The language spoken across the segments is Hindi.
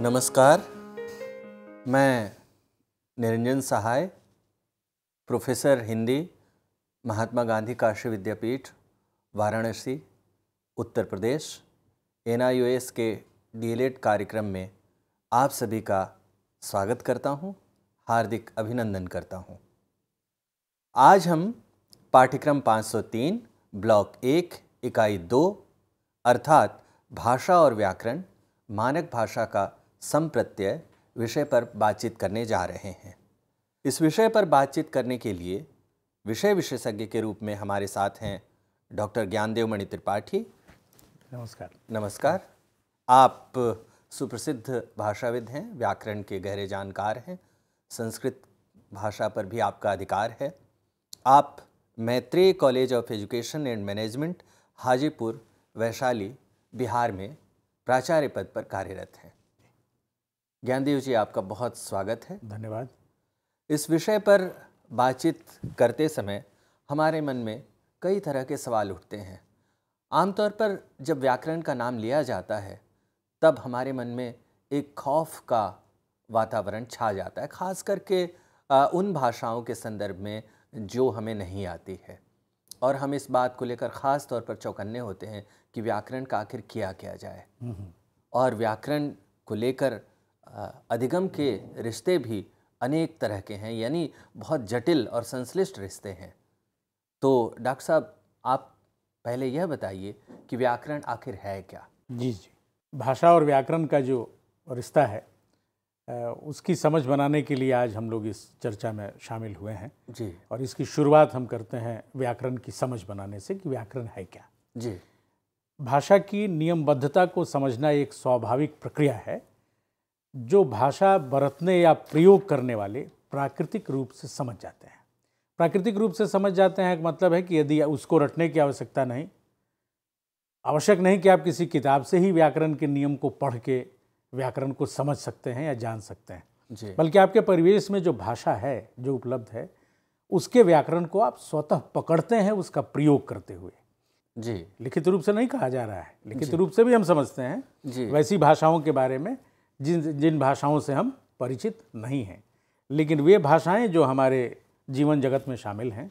नमस्कार, मैं निरंजन सहाय, प्रोफेसर हिंदी, महात्मा गांधी काशी विद्यापीठ, वाराणसी, उत्तर प्रदेश, NIOS के DLED कार्यक्रम में आप सभी का स्वागत करता हूं, हार्दिक अभिनंदन करता हूं। आज हम पाठ्यक्रम 503 ब्लॉक 1 इकाई 2 अर्थात भाषा और व्याकरण, मानक भाषा का संप्रत्यय विषय पर बातचीत करने जा रहे हैं। इस विषय पर बातचीत करने के लिए विषय विशेषज्ञ के रूप में हमारे साथ हैं डॉक्टर ज्ञानदेव मणि त्रिपाठी। नमस्कार। नमस्कार। आप सुप्रसिद्ध भाषाविद हैं, व्याकरण के गहरे जानकार हैं, संस्कृत भाषा पर भी आपका अधिकार है। आप Maitreya college of education and management, Hajipur, Vaishali, Bihar में प्राचार्य पद पर कार्यरत हैं। ज्ञानदेव जी, आपका बहुत स्वागत है। धन्यवाद। इस विषय पर बातचीत करते समय हमारे मन में कई तरह के सवाल उठते हैं। आमतौर पर जब व्याकरण का नाम लिया जाता है तब हमारे मन में एक खौफ का वातावरण छा जाता है, खास करके उन भाषाओं के संदर्भ में जो हमें नहीं आती है, और हम इस बात को लेकर ख़ास तौर पर चौकन्ने होते हैं कि व्याकरण का आखिर किया क्या जाए। और व्याकरण को लेकर अधिगम के रिश्ते भी अनेक तरह के हैं, यानी बहुत जटिल और संश्लिष्ट रिश्ते हैं। तो डॉक्टर साहब, आप पहले यह बताइए कि व्याकरण आखिर है क्या? जी। भाषा और व्याकरण का जो रिश्ता है उसकी समझ बनाने के लिए आज हम लोग इस चर्चा में शामिल हुए हैं जी। और इसकी शुरुआत हम करते हैं व्याकरण की समझ बनाने से कि व्याकरण है क्या। जी। भाषा की नियमबद्धता को समझना एक स्वाभाविक प्रक्रिया है जो भाषा बरतने या प्रयोग करने वाले प्राकृतिक रूप से समझ जाते हैं। प्राकृतिक रूप से समझ जाते हैं का मतलब है कि यदि उसको रटने की आवश्यकता नहीं, आवश्यक नहीं कि आप किसी किताब से ही व्याकरण के नियम को पढ़ के व्याकरण को समझ सकते हैं या जान सकते हैं जी। बल्कि आपके परिवेश में जो भाषा है, जो उपलब्ध है, उसके व्याकरण को आप स्वतः पकड़ते हैं उसका प्रयोग करते हुए। जी। लिखित रूप से नहीं कहा जा रहा है, लिखित रूप से भी हम समझते हैं जी। वैसी भाषाओं के बारे में जिन भाषाओं से हम परिचित नहीं हैं, लेकिन वे भाषाएं जो हमारे जीवन जगत में शामिल हैं,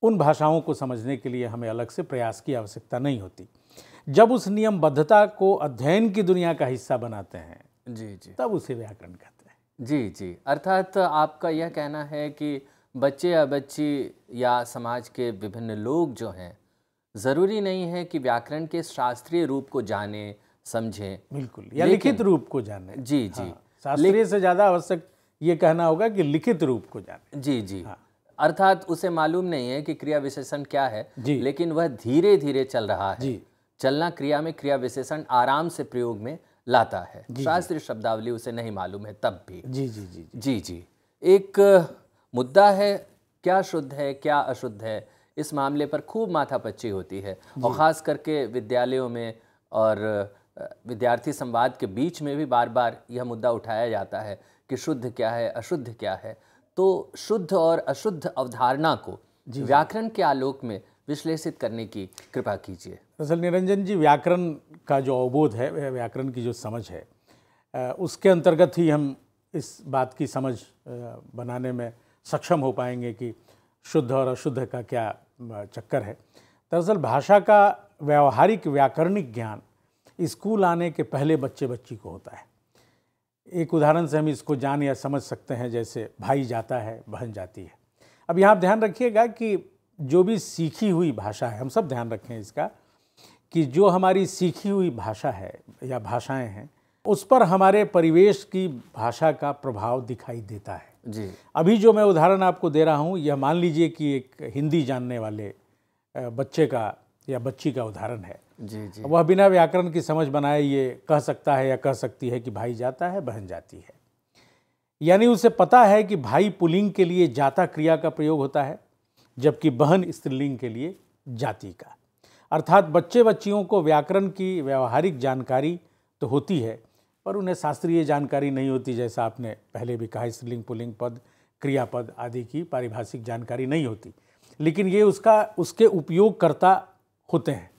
उन भाषाओं को समझने के लिए हमें अलग से प्रयास की आवश्यकता नहीं होती। जब उस नियमबद्धता को अध्ययन की दुनिया का हिस्सा बनाते हैं जी तब उसे व्याकरण कहते हैं। जी। अर्थात आपका यह कहना है कि बच्चे या बच्ची या समाज के विभिन्न लोग जो हैं, ज़रूरी नहीं है कि व्याकरण के शास्त्रीय रूप को जाने समझें, बिल्कुल, या लिखित रूप को जाने। जी। शास्त्रीय से ज़्यादा आवश्यक ये कहना होगा कि लिखित रूप को जाने। जी। अर्थात उसे मालूम नहीं है कि क्रिया विशेषण क्या है, लेकिन वह धीरे धीरे चल रहा है। चलना क्रिया में क्रिया विशेषण आराम से प्रयोग में लाता है। शास्त्रीय शब्दावली उसे नहीं मालूम है तब भी। जी। एक मुद्दा है, क्या शुद्ध है क्या अशुद्ध है, इस मामले पर खूब माथापच्ची होती है, और ख़ास करके विद्यालयों में और विद्यार्थी संवाद के बीच में भी बार बार यह मुद्दा उठाया जाता है कि शुद्ध क्या है, अशुद्ध क्या है। तो शुद्ध और अशुद्ध अवधारणा को व्याकरण के आलोक में विश्लेषित करने की कृपा कीजिए। दरअसल निरंजन जी, व्याकरण का जो अवबोध है, व्याकरण की जो समझ है, उसके अंतर्गत ही हम इस बात की समझ बनाने में सक्षम हो पाएंगे कि शुद्ध और अशुद्ध का क्या चक्कर है। दरअसल भाषा का व्यावहारिक व्याकरणिक ज्ञान स्कूल आने के पहले बच्चे बच्ची को होता है। एक उदाहरण से हम इसको जान या समझ सकते हैं, जैसे भाई जाता है, बहन जाती है। अब यहाँ ध्यान रखिएगा कि जो भी सीखी हुई भाषा है, हम सब ध्यान रखें इसका, कि जो हमारी सीखी हुई भाषा है या भाषाएं हैं, उस पर हमारे परिवेश की भाषा का प्रभाव दिखाई देता है। जी। अभी जो मैं उदाहरण आपको दे रहा हूँ, यह मान लीजिए कि एक हिंदी जानने वाले बच्चे का या बच्ची का उदाहरण है। जी। वह बिना व्याकरण की समझ बनाए ये कह सकता है या कह सकती है कि भाई जाता है, बहन जाती है। यानी उसे पता है कि भाई पुल्लिंग के लिए जाता क्रिया का प्रयोग होता है, जबकि बहन स्त्रीलिंग के लिए जाति का। अर्थात बच्चे बच्चियों को व्याकरण की व्यावहारिक जानकारी तो होती है, पर उन्हें शास्त्रीय जानकारी नहीं होती। जैसा आपने पहले भी कहा, स्त्रीलिंग पुल्लिंग पद, क्रियापद आदि की पारिभाषिक जानकारी नहीं होती, लेकिन ये उसके उपयोगकर्ता होते हैं।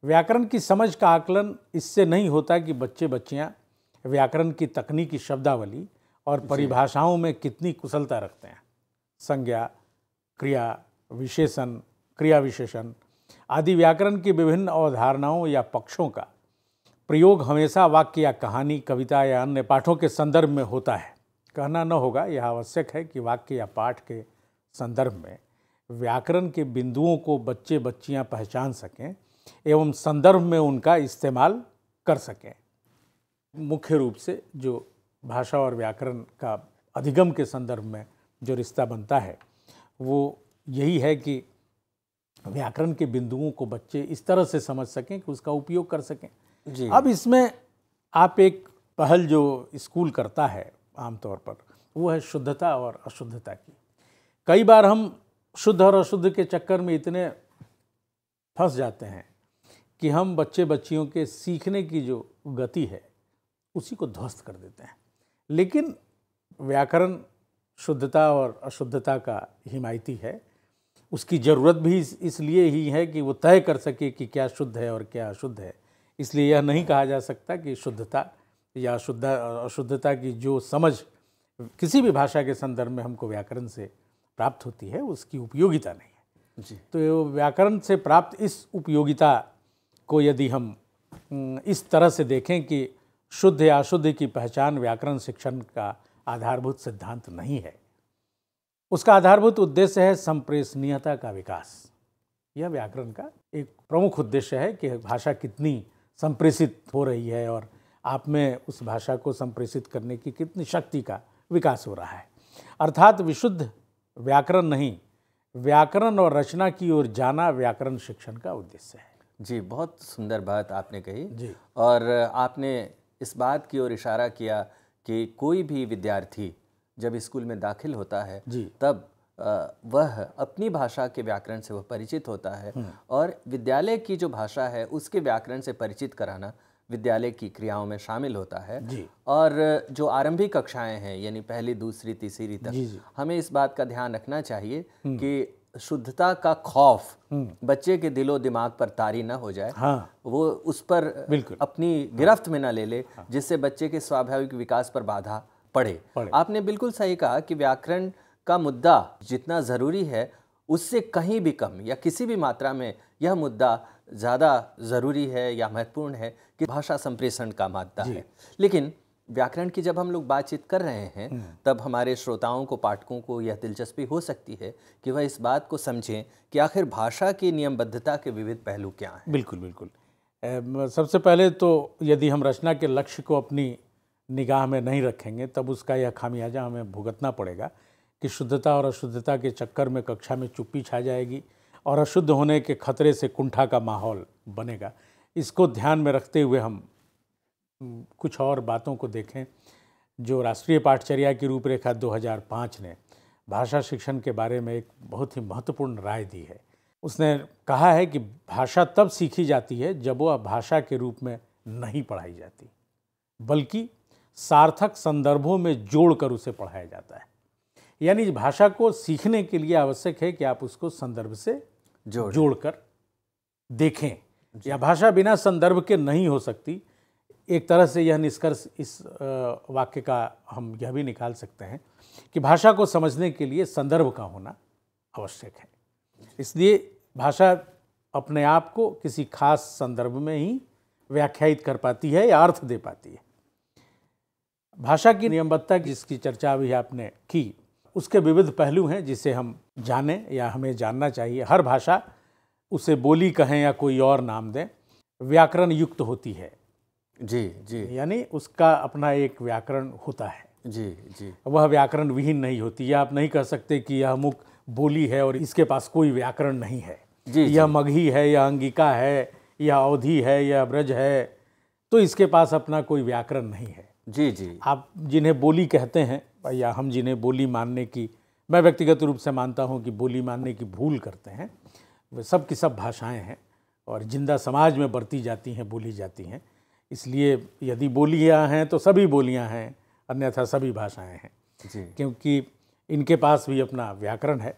व्याकरण की समझ का आकलन इससे नहीं होता कि बच्चे बच्चियाँ व्याकरण की तकनीकी शब्दावली और परिभाषाओं में कितनी कुशलता रखते हैं। संज्ञा, क्रिया विशेषण, क्रिया विशेषण आदि व्याकरण की विभिन्न अवधारणाओं या पक्षों का प्रयोग हमेशा वाक्य या कहानी, कविता या अन्य पाठों के संदर्भ में होता है। कहना न होगा, यह आवश्यक है कि वाक्य या पाठ के संदर्भ में व्याकरण के बिंदुओं को बच्चे बच्चियां पहचान सकें एवं संदर्भ में उनका इस्तेमाल कर सकें। मुख्य रूप से जो भाषा और व्याकरण का अधिगम के संदर्भ में जो रिश्ता बनता है वो यही है कि व्याकरण के बिंदुओं को बच्चे इस तरह से समझ सकें कि उसका उपयोग कर सकें जी। अब इसमें आप एक पहल जो स्कूल करता है आमतौर पर वो है शुद्धता और अशुद्धता की। कई बार हम शुद्ध और अशुद्ध के चक्कर में इतने फंस जाते हैं कि हम बच्चे बच्चियों के सीखने की जो गति है उसी को ध्वस्त कर देते हैं। लेकिन व्याकरण शुद्धता और अशुद्धता का हिमायती है। उसकी ज़रूरत भी इसलिए ही है कि वो तय कर सके कि क्या शुद्ध है और क्या अशुद्ध है। इसलिए यह नहीं कहा जा सकता कि शुद्धता या अशुद्धता की जो समझ किसी भी भाषा के संदर्भ में हमको व्याकरण से प्राप्त होती है उसकी उपयोगिता नहीं है जी। तो व्याकरण से प्राप्त इस उपयोगिता को यदि हम इस तरह से देखें कि शुद्ध या अशुद्ध की पहचान व्याकरण शिक्षण का आधारभूत सिद्धांत नहीं है, उसका आधारभूत उद्देश्य है संप्रेषणीयता का विकास। यह व्याकरण का एक प्रमुख उद्देश्य है कि भाषा कितनी संप्रेषित हो रही है और आप में उस भाषा को संप्रेषित करने की कितनी शक्ति का विकास हो रहा है। अर्थात विशुद्ध व्याकरण नहीं, व्याकरण और रचना की ओर जाना व्याकरण शिक्षण का उद्देश्य है जी। बहुत सुंदर बात आपने कही जी। और आपने इस बात की ओर इशारा किया कि कोई भी विद्यार्थी जब स्कूल में दाखिल होता है तब वह अपनी भाषा के व्याकरण से वह परिचित होता है और विद्यालय की जो भाषा है उसके व्याकरण से परिचित कराना विद्यालय की क्रियाओं में शामिल होता है जी। और जो आरंभिक कक्षाएं हैं यानी पहली, दूसरी, तीसरी तक हमें इस बात का ध्यान रखना चाहिए कि शुद्धता का खौफ बच्चे के दिलो दिमाग पर तारी ना हो जाए। वो उस पर अपनी गिरफ्त में ना ले ले जिससे बच्चे के स्वाभाविक विकास पर बाधा पड़े। आपने बिल्कुल सही कहा कि व्याकरण का मुद्दा जितना ज़रूरी है उससे कहीं भी कम या किसी भी मात्रा में यह मुद्दा ज़्यादा ज़रूरी है या महत्वपूर्ण है कि भाषा संप्रेषण का मादा है। लेकिन व्याकरण की जब हम लोग बातचीत कर रहे हैं तब हमारे श्रोताओं को, पाठकों को यह दिलचस्पी हो सकती है कि वह इस बात को समझें कि आखिर भाषा की नियमबद्धता के विविध पहलू क्या हैं। बिल्कुल बिल्कुल। सबसे पहले तो यदि हम रचना के लक्ष्य को अपनी निगाह में नहीं रखेंगे तब उसका यह खामियाजा हमें भुगतना पड़ेगा कि शुद्धता और अशुद्धता के चक्कर में कक्षा में चुप्पी छा जाएगी और अशुद्ध होने के खतरे से कुंठा का माहौल बनेगा। इसको ध्यान में रखते हुए हम कुछ और बातों को देखें। जो राष्ट्रीय पाठचर्या की रूपरेखा 2005 ने भाषा शिक्षण के बारे में एक बहुत ही महत्वपूर्ण राय दी है। उसने कहा है कि भाषा तब सीखी जाती है जब वह भाषा के रूप में नहीं पढ़ाई जाती बल्कि सार्थक संदर्भों में जोड़कर उसे पढ़ाया जाता है। यानी भाषा को सीखने के लिए आवश्यक है कि आप उसको संदर्भ से जोड़कर देखें। या भाषा बिना संदर्भ के नहीं हो सकती। एक तरह से यह निष्कर्ष इस वाक्य का हम यह भी निकाल सकते हैं कि भाषा को समझने के लिए संदर्भ का होना आवश्यक है। इसलिए भाषा अपने आप को किसी खास संदर्भ में ही व्याख्यायित कर पाती है या अर्थ दे पाती है। भाषा की नियमबद्धता जिसकी चर्चा अभी आपने की, उसके विविध पहलू हैं जिसे हम जानें या हमें जानना चाहिए। हर भाषा, उसे बोली कहें या कोई और नाम दें, व्याकरण युक्त होती है जी जी। यानी उसका अपना एक व्याकरण होता है जी जी। वह व्याकरण विहीन नहीं होती। या आप नहीं कह सकते कि यह अमुक बोली है और इसके पास कोई व्याकरण नहीं है जी। यह मगही है या अंगिका है या अवधी है या ब्रज है तो इसके पास अपना कोई व्याकरण नहीं है जी जी। आप जिन्हें बोली कहते हैं या हम जिन्हें बोली मानने की, मैं व्यक्तिगत रूप से मानता हूं कि बोली मानने की भूल करते हैं, वे सब की सब भाषाएं हैं और जिंदा समाज में बरती जाती हैं, बोली जाती हैं। इसलिए यदि बोलियां हैं तो सभी बोलियां हैं, अन्यथा सभी भाषाएं हैं जी। क्योंकि इनके पास भी अपना व्याकरण है।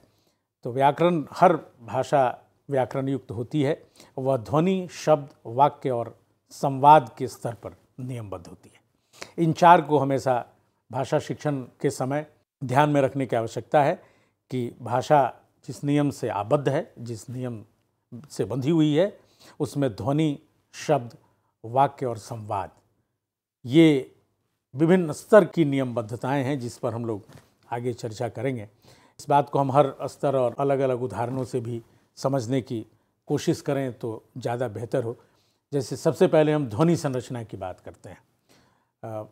तो व्याकरण, हर भाषा व्याकरण युक्त होती है। वह ध्वनि, शब्द, वाक्य और संवाद के स्तर पर नियमबद्ध होती है। इन चार को हमेशा भाषा शिक्षण के समय ध्यान में रखने की आवश्यकता है कि भाषा जिस नियम से आबद्ध है, जिस नियम से बंधी हुई है, उसमें ध्वनि, शब्द, वाक्य और संवाद, ये विभिन्न स्तर की नियमबद्धताएं हैं जिस पर हम लोग आगे चर्चा करेंगे। इस बात को हम हर स्तर और अलग अलग उदाहरणों से भी समझने की कोशिश करें तो ज़्यादा बेहतर हो। जैसे सबसे पहले हम ध्वनि संरचना की बात करते हैं।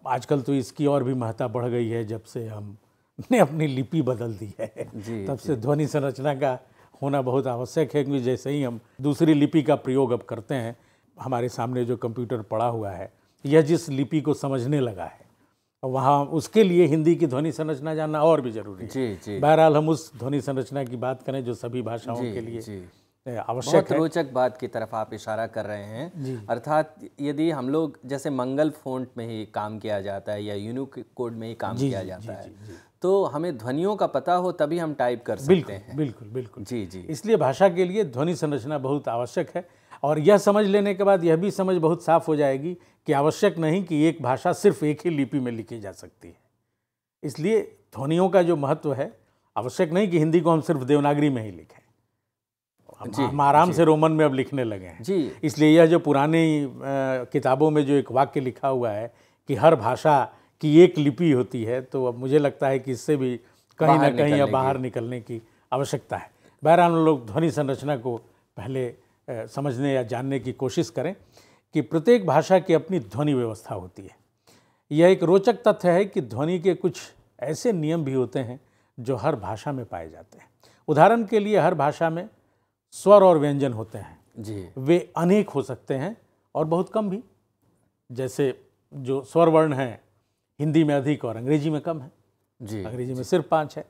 आजकल तो इसकी और भी महत्ता बढ़ गई है, जब से हमने अपनी लिपि बदल दी है तब से ध्वनि संरचना का होना बहुत आवश्यक है, क्योंकि जैसे ही हम दूसरी लिपि का प्रयोग अब करते हैं, हमारे सामने जो कंप्यूटर पड़ा हुआ है यह जिस लिपि को समझने लगा है, वहाँ उसके लिए हिंदी की ध्वनि संरचना जानना और भी जरूरी है। बहरहाल हम उस ध्वनि संरचना की बात करें जो सभी भाषाओं के लिए आवश्यक है। बहुत रोचक बात की तरफ आप इशारा कर रहे हैं। अर्थात यदि हम लोग जैसे मंगल फ़ॉन्ट में ही काम किया जाता है या यूनिकोड में ही काम किया जाता है, तो हमें ध्वनियों का पता हो तभी हम टाइप कर सकते हैं। बिल्कुल बिल्कुल जी जी। इसलिए भाषा के लिए ध्वनि संरचना बहुत आवश्यक है। और यह समझ लेने के बाद यह भी समझ बहुत साफ हो जाएगी कि आवश्यक नहीं कि एक भाषा सिर्फ एक ही लिपि में लिखी जा सकती है। इसलिए ध्वनियों का जो महत्व है, आवश्यक नहीं कि हिंदी को हम सिर्फ देवनागरी में ही लिखें, हम आराम से रोमन में अब लिखने लगे हैं जी। इसलिए यह जो पुरानी किताबों में जो एक वाक्य लिखा हुआ है कि हर भाषा की एक लिपि होती है, तो अब मुझे लगता है कि इससे भी कहीं ना कहीं या बाहर निकलने की आवश्यकता है। बहरहाल हम लोग ध्वनि संरचना को पहले समझने या जानने की कोशिश करें कि प्रत्येक भाषा की अपनी ध्वनि व्यवस्था होती है। यह एक रोचक तथ्य है कि ध्वनि के कुछ ऐसे नियम भी होते हैं जो हर भाषा में पाए जाते हैं। उदाहरण के लिए हर भाषा में स्वर और व्यंजन होते हैं जी। वे अनेक हो सकते हैं और बहुत कम भी। जैसे जो स्वर वर्ण हैं हिंदी में अधिक और अंग्रेजी में कम है जी। अंग्रेजी में सिर्फ 5 है।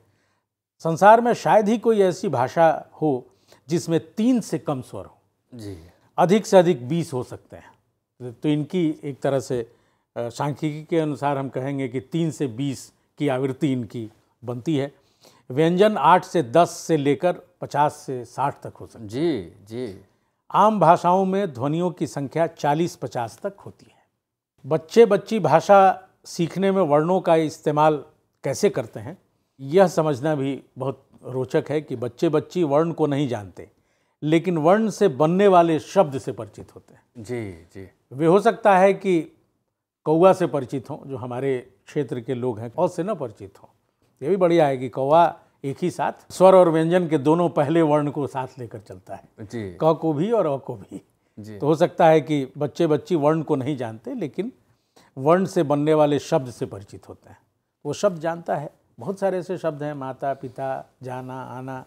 संसार में शायद ही कोई ऐसी भाषा हो जिसमें 3 से कम स्वर हो जी। अधिक से अधिक 20 हो सकते हैं। तो इनकी एक तरह से सांख्यिकी के अनुसार हम कहेंगे कि 3 से 20 की आवृत्ति इनकी बनती है। व्यंजन 8 से 10 से लेकर 50 से 60 तक हो सकते हैं। जी जी। आम भाषाओं में ध्वनियों की संख्या 40-50 तक होती है। बच्चे बच्ची भाषा सीखने में वर्णों का इस्तेमाल कैसे करते हैं, यह समझना भी बहुत रोचक है कि बच्चे बच्ची वर्ण को नहीं जानते, लेकिन वर्ण से बनने वाले शब्द से परिचित होते हैं। जी जी। वे हो सकता है कि कौवा से परिचित हों, जो हमारे क्षेत्र के लोग हैं, और से न परिचित हों। ये भी बढ़िया है कि कौवा एक ही साथ स्वर और व्यंजन के दोनों पहले वर्ण को साथ लेकर चलता है जी। क को भी और अ को भी जी। तो हो सकता है कि बच्चे बच्ची वर्ण को नहीं जानते, लेकिन वर्ण से बनने वाले शब्द से परिचित होते हैं। वो शब्द जानता है। बहुत सारे ऐसे शब्द हैं, माता पिता, जाना आना।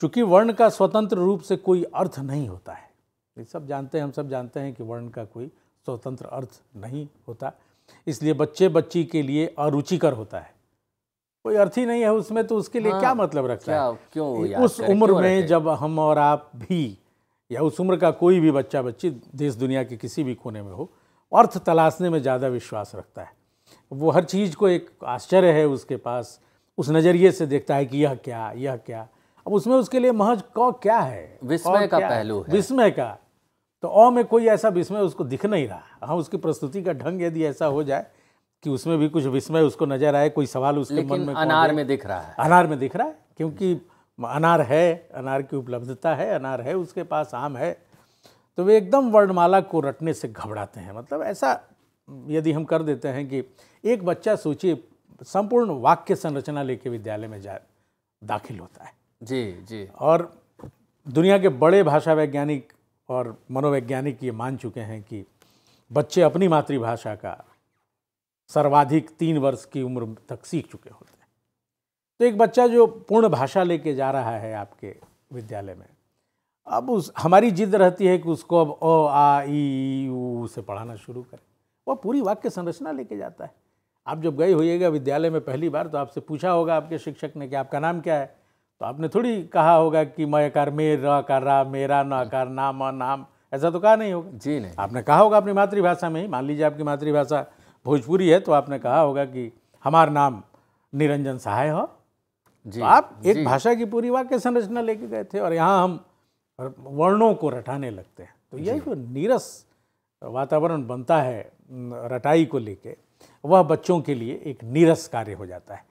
चूँकि वर्ण का स्वतंत्र रूप से कोई अर्थ नहीं होता है, ये सब जानते हैं, हम सब जानते हैं कि वर्ण का कोई स्वतंत्र अर्थ नहीं होता, इसलिए बच्चे बच्ची के लिए अरुचिकर होता है। कोई अर्थ ही नहीं है उसमें, तो उसके लिए क्या मतलब रखता है? क्यों याद उस करें, उम्र क्यों में रखें? जब हम और आप भी, या उस उम्र का कोई भी बच्चा बच्ची देश दुनिया के किसी भी कोने में हो, अर्थ तलाशने में ज़्यादा विश्वास रखता है। वो हर चीज़ को एक आश्चर्य है उसके पास, उस नज़रिए से देखता है कि यह क्या, यह क्या। अब उसमें उसके लिए महज क क्या है, विस्मय का पहलू है। विस्मय का। तो अ में कोई ऐसा विस्मय उसको दिख नहीं रहा। हाँ, उसकी प्रस्तुति का ढंग यदि ऐसा हो जाए कि उसमें भी कुछ विस्मय उसको नजर आए, कोई सवाल उसके मन में अनार में दिख रहा है। अनार में दिख रहा है, क्योंकि अनार है, अनार की उपलब्धता है, अनार है उसके पास, आम है, तो वे एकदम वर्णमाला को रटने से घबराते हैं। मतलब ऐसा यदि हम कर देते हैं कि एक बच्चा, सोचिए, संपूर्ण वाक्य संरचना लेके विद्यालय में दाखिल होता है जी जी। और दुनिया के बड़े भाषा वैज्ञानिक और मनोवैज्ञानिक ये मान चुके हैं कि बच्चे अपनी मातृभाषा का सर्वाधिक 3 वर्ष की उम्र तक सीख चुके होते हैं। तो एक बच्चा जो पूर्ण भाषा लेके जा रहा है आपके विद्यालय में, अब हमारी जिद रहती है कि उसको अब अ आ ई ऊ से पढ़ाना शुरू करें। वह पूरी वाक्य संरचना लेके जाता है। आप जब गए होइएगा विद्यालय में पहली बार, तो आपसे पूछा होगा आपके शिक्षक ने कि आपका नाम क्या है, तो आपने थोड़ी कहा होगा कि म आकार मे, र आकार रा, मेरा, न आकार नाम, नाम, ऐसा तो कहा नहीं होगा। जी नहीं। आपने कहा होगा अपनी मातृभाषा में ही। मान लीजिए आपकी मातृभाषा भोजपुरी है, तो आपने कहा होगा कि हमारा नाम निरंजन सहाय हो। तो आप एक भाषा की पूरी वाक्य संरचना लेके गए थे, और यहाँ हम वर्णों को रटाने लगते हैं। तो यह जो नीरस वातावरण बनता है रटाई को लेके वह बच्चों के लिए एक नीरस कार्य हो जाता है।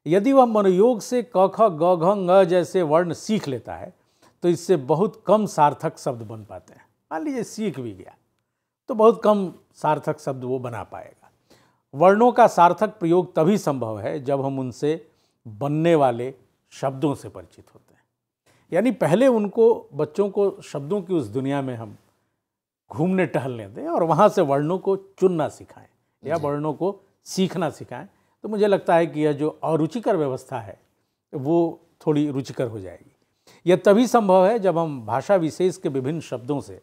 यदि वह मनोयोग से क ख ग घ ङ जैसे वर्ण सीख लेता है तो इससे बहुत कम सार्थक शब्द बन पाते हैं। मान लीजिए सीख भी गया तो बहुत कम सार्थक शब्द वो बना पाएगा। वर्णों का सार्थक प्रयोग तभी संभव है जब हम उनसे बनने वाले शब्दों से परिचित होते हैं। यानी पहले उनको, बच्चों को शब्दों की उस दुनिया में हम घूमने टहलने दें और वहाँ से वर्णों को चुनना सिखाएं या वर्णों को सीखना सिखाएं, तो मुझे लगता है कि यह जो अरुचिकर व्यवस्था है वो थोड़ी रुचिकर हो जाएगी। यह तभी संभव है जब हम भाषा विशेष के विभिन्न शब्दों से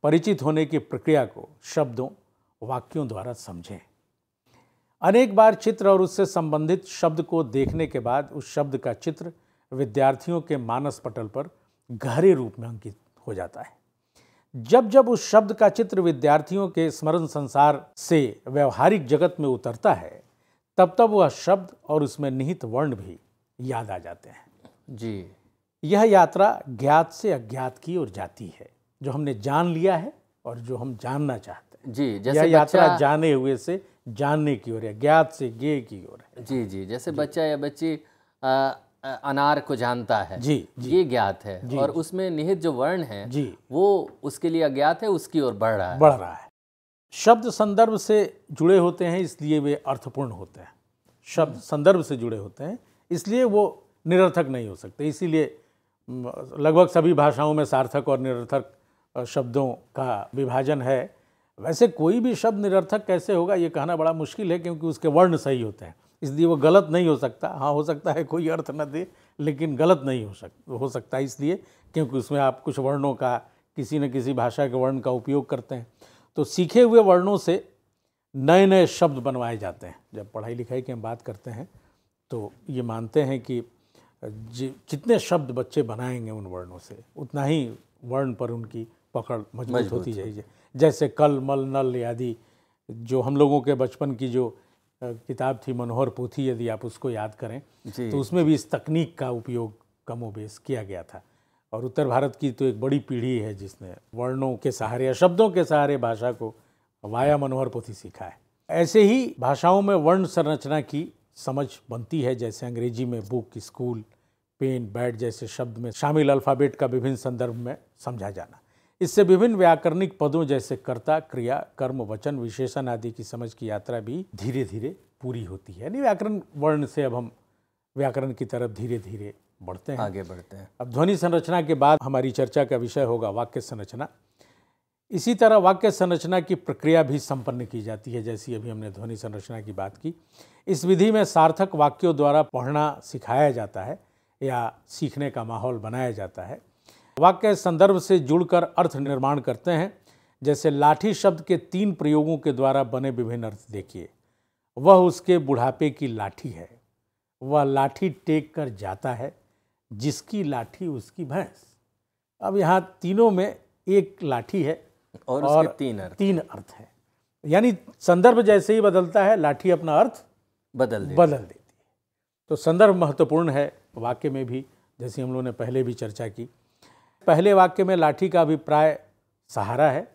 परिचित होने की प्रक्रिया को शब्दों, वाक्यों द्वारा समझें। अनेक बार चित्र और उससे संबंधित शब्द को देखने के बाद उस शब्द का चित्र विद्यार्थियों के मानस पटल पर गहरे रूप में अंकित हो जाता है। जब जब उस शब्द का चित्र विद्यार्थियों के स्मरण संसार से व्यवहारिक जगत में उतरता है, तब तब वह शब्द और उसमें निहित वर्ण भी याद आ जाते हैं। जी, यह यात्रा ज्ञात से अज्ञात की ओर जाती है, जो हमने जान लिया है और जो हम जानना चाहते हैं। जी, यह जैसे यात्रा जाने हुए से जानने की ओर है, ज्ञात से ज्ञेय की ओर है। जी जी, जैसे बच्चा या बच्ची अनार को जानता है, जी, ये ज्ञात है, और उसमें निहित जो वर्ण है जी, वो उसके लिए अज्ञात है, उसकी ओर बढ़ रहा है। शब्द संदर्भ से जुड़े होते हैं इसलिए वे अर्थपूर्ण होते हैं। शब्द संदर्भ से जुड़े होते हैं इसलिए वो निरर्थक नहीं हो सकते। इसीलिए लगभग सभी भाषाओं में सार्थक और निरर्थक शब्दों का विभाजन है। वैसे कोई भी शब्द निरर्थक कैसे होगा ये कहना बड़ा मुश्किल है, क्योंकि उसके वर्ण सही होते हैं, इसलिए वो गलत नहीं हो सकता। हाँ, हो सकता है कोई अर्थ न दे, लेकिन गलत नहीं हो सकता इसलिए क्योंकि उसमें आप कुछ वर्णों का, किसी न किसी भाषा के वर्ण का उपयोग करते हैं। तो सीखे हुए वर्णों से नए नए शब्द बनवाए जाते हैं। जब पढ़ाई लिखाई की हम बात करते हैं तो ये मानते हैं कि जितने शब्द बच्चे बनाएंगे उन वर्णों से, उतना ही वर्ण पर उनकी पकड़ मजबूत होती जाएगी। जैसे कल, मल, नल आदि जो हम लोगों के बचपन की जो किताब थी मनोहर पोथी, यदि आप उसको याद करें तो उसमें भी इस तकनीक का उपयोग कमोबेश किया गया था। और उत्तर भारत की तो एक बड़ी पीढ़ी है जिसने वर्णों के सहारे या शब्दों के सहारे भाषा को वाया मनोहर पोथी सीखा है। ऐसे ही भाषाओं में वर्ण संरचना की समझ बनती है। जैसे अंग्रेजी में बुक, स्कूल, पेन, बैट जैसे शब्द में शामिल अल्फ़ाबेट का विभिन्न संदर्भ में समझा जाना। इससे विभिन्न व्याकरणिक पदों जैसे कर्ता, क्रिया, कर्म, वचन, विशेषण आदि की समझ की यात्रा भी धीरे धीरे पूरी होती है। यानी व्याकरण वर्ण से अब हम व्याकरण की तरफ धीरे धीरे बढ़ते हैं, आगे बढ़ते हैं। अब ध्वनि संरचना के बाद हमारी चर्चा का विषय होगा वाक्य संरचना। इसी तरह वाक्य संरचना की प्रक्रिया भी संपन्न की जाती है, जैसी अभी हमने ध्वनि संरचना की बात की। इस विधि में सार्थक वाक्यों द्वारा पढ़ना सिखाया जाता है या सीखने का माहौल बनाया जाता है। वाक्य संदर्भ से जुड़कर अर्थ निर्माण करते हैं। जैसे लाठी शब्द के 3 प्रयोगों के द्वारा बने विभिन्न अर्थ देखिए। वह उसके बुढ़ापे की लाठी है, वह लाठी टेक कर जाता है, जिसकी लाठी उसकी भैंस। अब यहाँ तीनों में एक लाठी है और उसके 3 अर्थ हैं। यानी संदर्भ जैसे ही बदलता है लाठी अपना अर्थ बदल देती है। तो संदर्भ महत्वपूर्ण है वाक्य में भी, जैसे हम लोगों ने पहले भी चर्चा की। पहले वाक्य में लाठी का अभिप्राय सहारा है,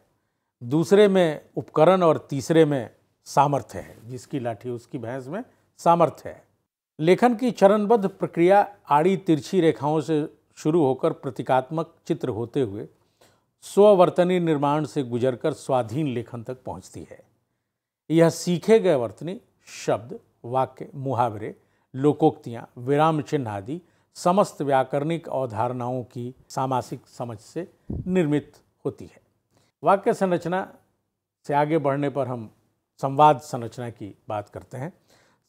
दूसरे में उपकरण और तीसरे में सामर्थ्य है। जिसकी लाठी उसकी भैंस में सामर्थ्य है। लेखन की चरणबद्ध प्रक्रिया आड़ी तिरछी रेखाओं से शुरू होकर प्रतीकात्मक चित्र होते हुए स्ववर्तनी निर्माण से गुजरकर स्वाधीन लेखन तक पहुंचती है। यह सीखे गए वर्तनी शब्द, वाक्य, मुहावरे, लोकोक्तियाँ, विराम चिन्ह आदि समस्त व्याकरणिक अवधारणाओं की सामासिक समझ से निर्मित होती है। वाक्य संरचना से आगे बढ़ने पर हम संवाद संरचना की बात करते हैं।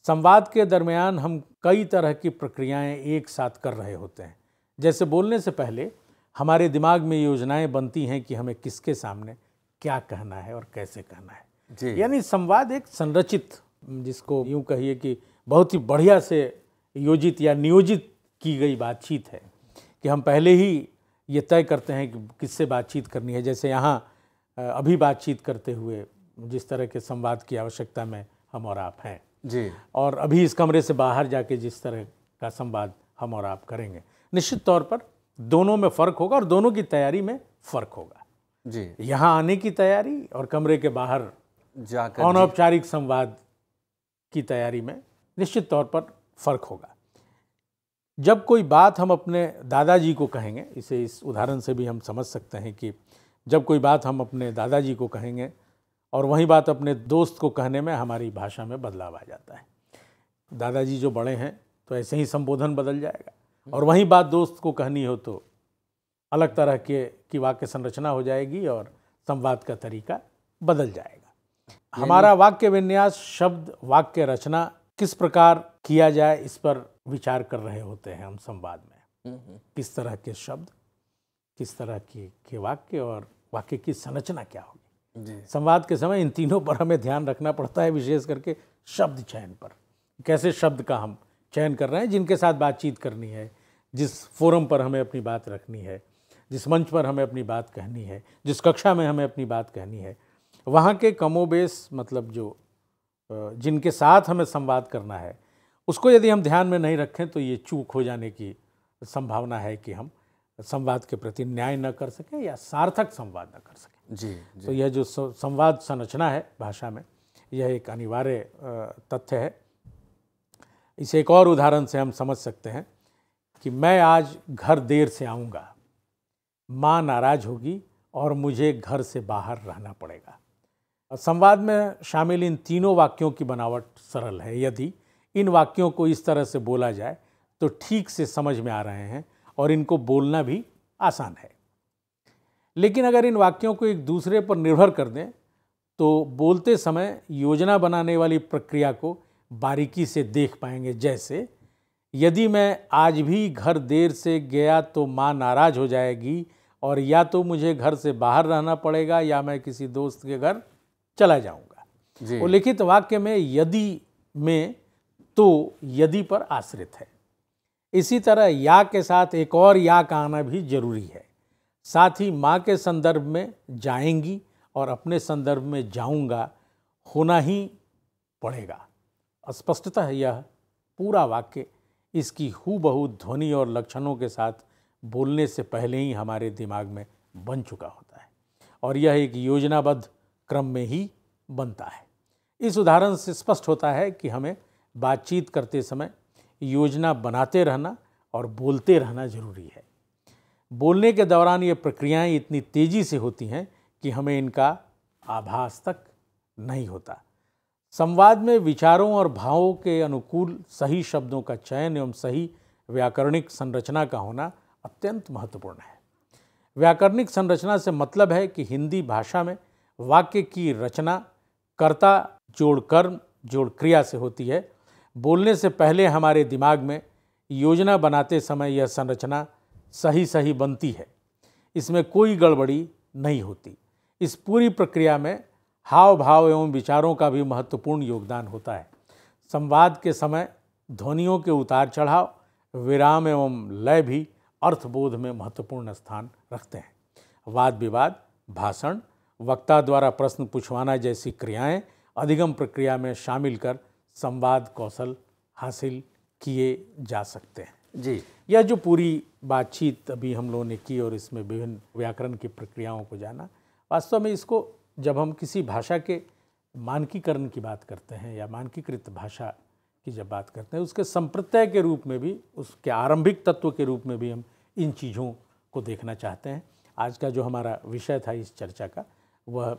संवाद के दरमियान हम कई तरह की प्रक्रियाएं एक साथ कर रहे होते हैं। जैसे बोलने से पहले हमारे दिमाग में योजनाएं बनती हैं कि हमें किसके सामने क्या कहना है और कैसे कहना है। यानी संवाद एक संरचित, जिसको यूँ कहिए कि बहुत ही बढ़िया से योजित या नियोजित की गई बातचीत है कि हम पहले ही ये तय करते हैं कि किससे बातचीत करनी है। जैसे यहाँ अभी बातचीत करते हुए जिस तरह के संवाद की आवश्यकता में हम और आप हैं जी, और अभी इस कमरे से बाहर जाके जिस तरह का संवाद हम और आप करेंगे, निश्चित तौर पर दोनों में फ़र्क होगा और दोनों की तैयारी में फ़र्क होगा। जी, यहाँ आने की तैयारी और कमरे के बाहर जाकर अनौपचारिक संवाद की तैयारी में निश्चित तौर पर फर्क होगा। जब कोई बात हम अपने दादाजी को कहेंगे, इसे इस उदाहरण से भी हम समझ सकते हैं कि जब कोई बात हम अपने दादाजी को कहेंगे और वही बात अपने दोस्त को कहने में हमारी भाषा में बदलाव आ जाता है। दादाजी जो बड़े हैं तो ऐसे ही संबोधन बदल जाएगा, और वही बात दोस्त को कहनी हो तो अलग तरह की वाक्य संरचना हो जाएगी और संवाद का तरीका बदल जाएगा। हमारा वाक्य विन्यास, शब्द वाक्य रचना किस प्रकार किया जाए, इस पर विचार कर रहे होते हैं हम संवाद में। किस तरह के शब्द, किस तरह के वाक्य और वाक्य की संरचना क्या होगी। संवाद के समय इन तीनों पर हमें ध्यान रखना पड़ता है, विशेष करके शब्द चयन पर। कैसे शब्द का हम चयन कर रहे हैं, जिनके साथ बातचीत करनी है, जिस फोरम पर हमें अपनी बात रखनी है, जिस मंच पर हमें अपनी बात कहनी है, जिस कक्षा में हमें अपनी बात कहनी है, वहाँ के कमोबेश मतलब जो जिनके साथ हमें संवाद करना है, उसको यदि हम ध्यान में नहीं रखें तो ये चूक हो जाने की संभावना है कि हम संवाद के प्रति न्याय न कर सकें या सार्थक संवाद न कर सकें। जी। तो यह जो संवाद संरचना है भाषा में, यह एक अनिवार्य तथ्य है। इसे एक और उदाहरण से हम समझ सकते हैं कि मैं आज घर देर से आऊँगा, माँ नाराज़ होगी और मुझे घर से बाहर रहना पड़ेगा। संवाद में शामिल इन तीनों वाक्यों की बनावट सरल है। यदि इन वाक्यों को इस तरह से बोला जाए तो ठीक से समझ में आ रहे हैं और इनको बोलना भी आसान है। लेकिन अगर इन वाक्यों को एक दूसरे पर निर्भर कर दें तो बोलते समय योजना बनाने वाली प्रक्रिया को बारीकी से देख पाएंगे। जैसे, यदि मैं आज भी घर देर से गया तो माँ नाराज़ हो जाएगी और या तो मुझे घर से बाहर रहना पड़ेगा या मैं किसी दोस्त के घर चला जाऊंगा। वो लिखित वाक्य में यदि में तो यदि पर आश्रित है। इसी तरह या के साथ एक और या का आना भी जरूरी है। साथ ही माँ के संदर्भ में जाएंगी और अपने संदर्भ में जाऊंगा होना ही पड़ेगा। स्पष्टतः यह पूरा वाक्य इसकी हूबहू ध्वनि और लक्षणों के साथ बोलने से पहले ही हमारे दिमाग में बन चुका होता है और यह एक योजनाबद्ध क्रम में ही बनता है। इस उदाहरण से स्पष्ट होता है कि हमें बातचीत करते समय योजना बनाते रहना और बोलते रहना जरूरी है। बोलने के दौरान ये प्रक्रियाएं इतनी तेजी से होती हैं कि हमें इनका आभास तक नहीं होता। संवाद में विचारों और भावों के अनुकूल सही शब्दों का चयन एवं सही व्याकरणिक संरचना का होना अत्यंत महत्वपूर्ण है। व्याकरणिक संरचना से मतलब है कि हिंदी भाषा में वाक्य की रचना कर्ता जोड़ कर्म जोड़ क्रिया से होती है। बोलने से पहले हमारे दिमाग में योजना बनाते समय यह संरचना सही बनती है, इसमें कोई गड़बड़ी नहीं होती। इस पूरी प्रक्रिया में हाव भाव एवं विचारों का भी महत्वपूर्ण योगदान होता है। संवाद के समय ध्वनियों के उतार चढ़ाव, विराम एवं लय भी अर्थबोध में महत्वपूर्ण स्थान रखते हैं। वाद विवाद, भाषण, वक्ता द्वारा प्रश्न पूछवाना जैसी क्रियाएं अधिगम प्रक्रिया में शामिल कर संवाद कौशल हासिल किए जा सकते हैं। जी, यह जो पूरी बातचीत अभी हम लोगों ने की और इसमें विभिन्न व्याकरण की प्रक्रियाओं को जाना, वास्तव में इसको जब हम किसी भाषा के मानकीकरण की बात करते हैं या मानकीकृत भाषा की जब बात करते हैं, उसके संप्रत्यय के रूप में भी, उसके आरंभिक तत्व के रूप में भी हम इन चीज़ों को देखना चाहते हैं। आज का जो हमारा विषय था इस चर्चा का, वह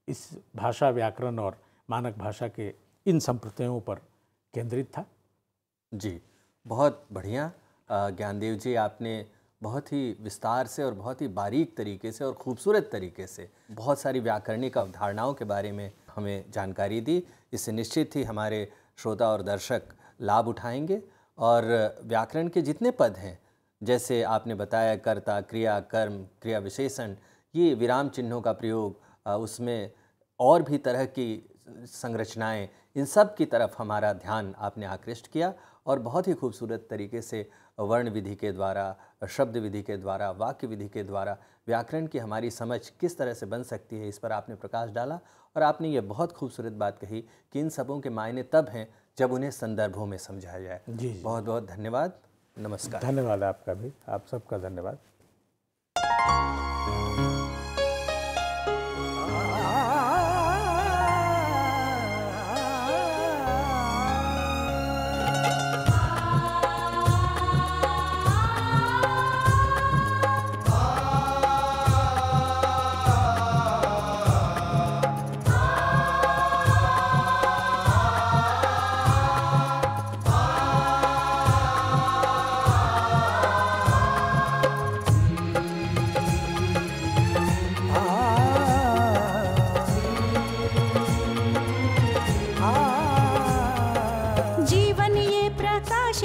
इस भाषा व्याकरण और मानक भाषा के इन संप्रत्ययों पर केंद्रित था। जी, बहुत बढ़िया ज्ञानदेव जी, आपने बहुत ही विस्तार से और बहुत ही बारीक तरीके से और ख़ूबसूरत तरीके से बहुत सारी व्याकरणिक अवधारणाओं के बारे में हमें जानकारी दी। इससे निश्चित ही हमारे श्रोता और दर्शक लाभ उठाएंगे और व्याकरण के जितने पद हैं, जैसे आपने बताया कर्ता, क्रिया, कर्म, क्रिया विशेषण, ये विराम चिन्हों का प्रयोग, उसमें और भी तरह की संरचनाएं, इन सब की तरफ हमारा ध्यान आपने आकृष्ट किया और बहुत ही खूबसूरत तरीके से वर्ण विधि के द्वारा, शब्द विधि के द्वारा, वाक्य विधि के द्वारा व्याकरण की हमारी समझ किस तरह से बन सकती है, इस पर आपने प्रकाश डाला। और आपने ये बहुत खूबसूरत बात कही कि इन सबों के मायने तब हैं जब उन्हें संदर्भों में समझाया जाए। जी, बहुत बहुत धन्यवाद। नमस्कार। धन्यवाद आपका भी, आप सबका धन्यवाद।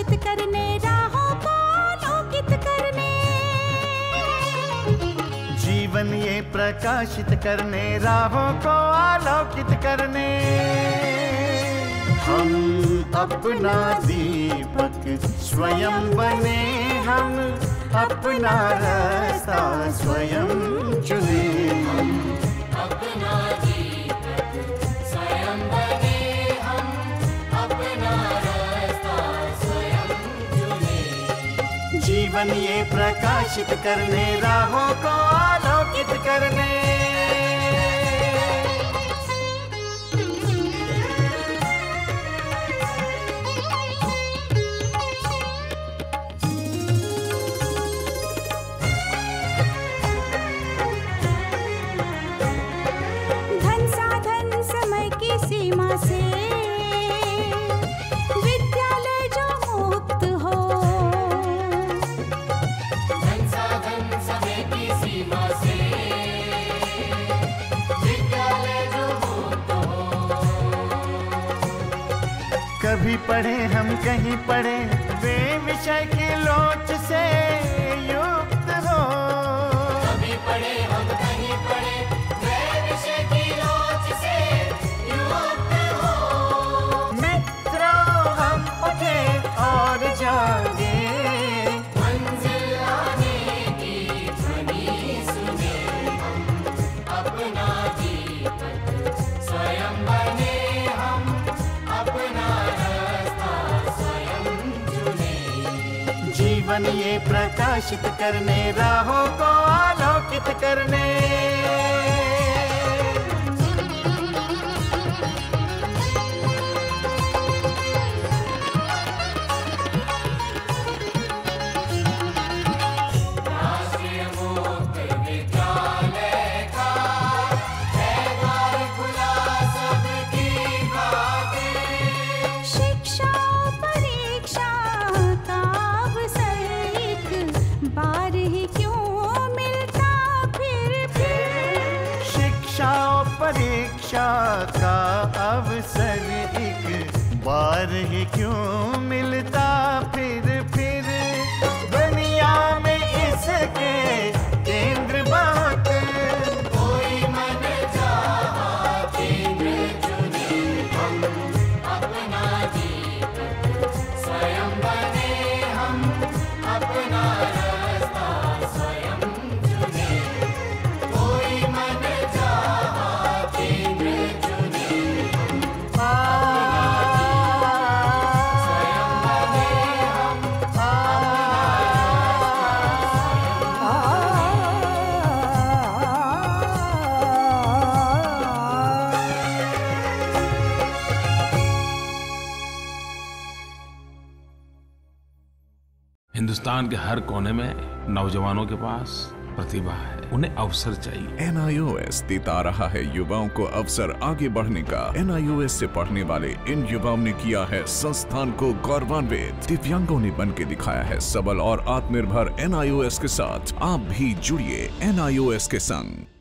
प्रकाशित करने, राहों को आलोकित करने। जीवन ये प्रकाशित करने, राहों को आलोकित करने। हम अपना दीपक स्वयं बने, हम अपना रास्ता स्वयं चुने। हम अपना दीपक स्वयं बने, हम अपना रास्ता स्वयं चुने। जीवन ये प्रकाशित करने, राहों को आलोकित करने। सीमा से विद्यालय जो मुक्त हो, धन साधन समय की सीमा से विद्यालय जो मुक्त हो। कभी पढ़े हम कहीं पढ़े, वे विषय की लोच से युक्त हो। कभी पढ़े हम कहीं पढ़े, वे विषय की लोच से और जागे, मंजिल आने की ध्वनि सुने। हम अपना दीपक स्वयं बने, हम अपना रास्ता स्वयं चुने। जीवन ये प्रकाशित करने, राहों को आलोकित करने। परीक्षा का अवसर एक बार ही क्यों मिलता फिर दुनिया में इसके केंद्र बात। कोई मन चाहा केंद्र चुने, हम अपना दीपक स्वयं बने, हम अपना रास्ता स्वयं चुने। कोई मन चाहा केंद्र चुने, हिंदुस्तान के हर कोने में नौजवानों के पास प्रतिभा है, उन्हें अवसर चाहिए। NIOS देता रहा है युवाओं को अवसर आगे बढ़ने का। NIOS से पढ़ने वाले इन युवाओं ने किया है संस्थान को गौरवान्वित। दिव्यांगों ने बन के दिखाया है सबल और आत्मनिर्भर। NIOS के साथ आप भी जुड़िए NIOS के संग।